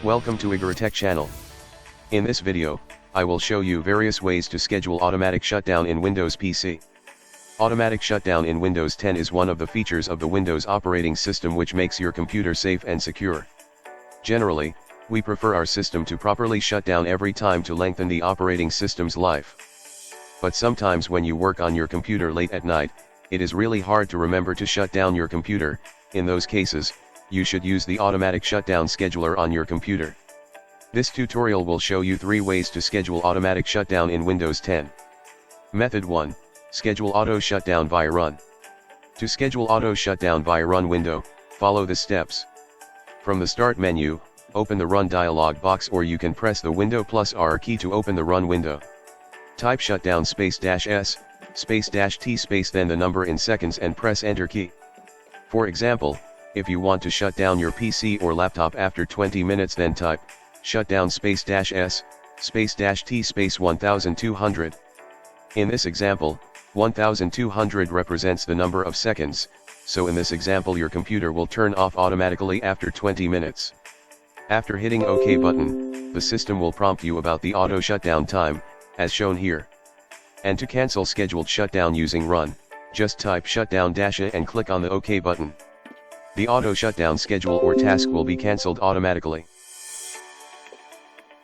Welcome to IgoroTech channel. In this video, I will show you various ways to schedule automatic shutdown in Windows PC. Automatic shutdown in Windows 10 is one of the features of the Windows operating system which makes your computer safe and secure. Generally, we prefer our system to properly shut down every time to lengthen the operating system's life. But sometimes when you work on your computer late at night, it is really hard to remember to shut down your computer. In those cases, you should use the automatic shutdown scheduler on your computer. This tutorial will show you 3 ways to schedule automatic shutdown in Windows 10. Method 1. Schedule auto shutdown via Run. To schedule auto shutdown via Run window, follow the steps. From the Start menu, open the Run dialog box, or you can press the Window plus R key to open the Run window. Type shutdown --S, --T then the number in seconds and press Enter key. For example, if you want to shut down your PC or laptop after 20 minutes, then type shutdown --S, --T 1200. In this example, 1200 represents the number of seconds, so in this example your computer will turn off automatically after 20 minutes. After hitting OK button, the system will prompt you about the auto shutdown time, as shown here. And to cancel scheduled shutdown using Run, just type shutdown-A and click on the OK button. The auto shutdown schedule or task will be cancelled automatically.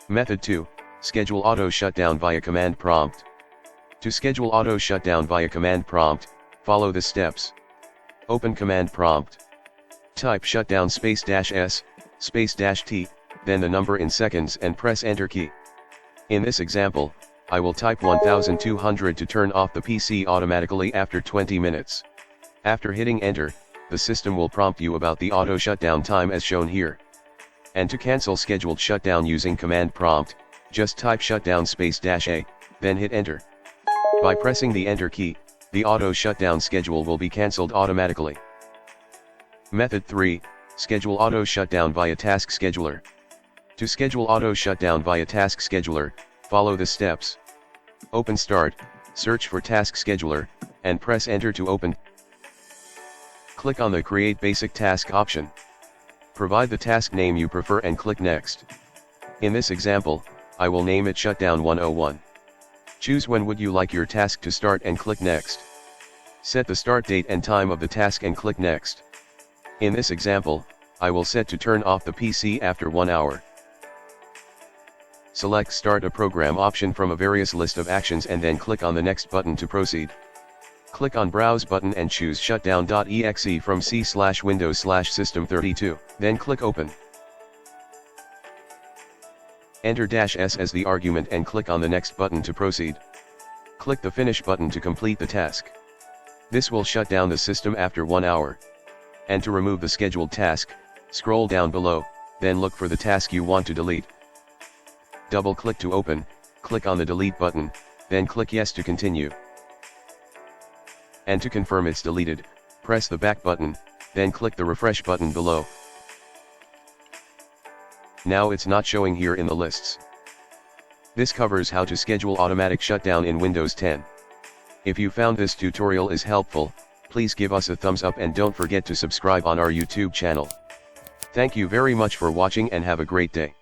Method 2. Schedule auto shutdown via command prompt. To schedule auto shutdown via command prompt, follow the steps. Open command prompt. Type shutdown --S, --T, then the number in seconds and press Enter key. In this example, I will type 1200 to turn off the PC automatically after 20 minutes. After hitting Enter, the system will prompt you about the auto shutdown time as shown here. And to cancel scheduled shutdown using command prompt, just type shutdown --A, then hit Enter. By pressing the Enter key, the auto shutdown schedule will be cancelled automatically. Method 3. Schedule auto shutdown via task scheduler. To schedule auto shutdown via task scheduler, follow the steps. Open Start, search for Task Scheduler, and press Enter to open. Click on the Create Basic Task option. Provide the task name you prefer and click Next. In this example, I will name it Shutdown 101. Choose when would you like your task to start and click Next. Set the start date and time of the task and click Next. In this example, I will set to turn off the PC after 1 hour. Select Start a Program option from a various list of actions and then click on the Next button to proceed. Click on Browse button and choose shutdown.exe from C/Windows/System32, then click Open. Enter -S as the argument and click on the Next button to proceed. Click the Finish button to complete the task. This will shut down the system after 1 hour. And to remove the scheduled task, scroll down below, then look for the task you want to delete. Double-click to open, click on the Delete button, then click Yes to continue. And to confirm it's deleted, press the Back button, then click the Refresh button below. Now it's not showing here in the lists. This covers how to schedule automatic shutdown in Windows 10. If you found this tutorial is helpful, please give us a thumbs up and don't forget to subscribe on our YouTube channel. Thank you very much for watching and have a great day.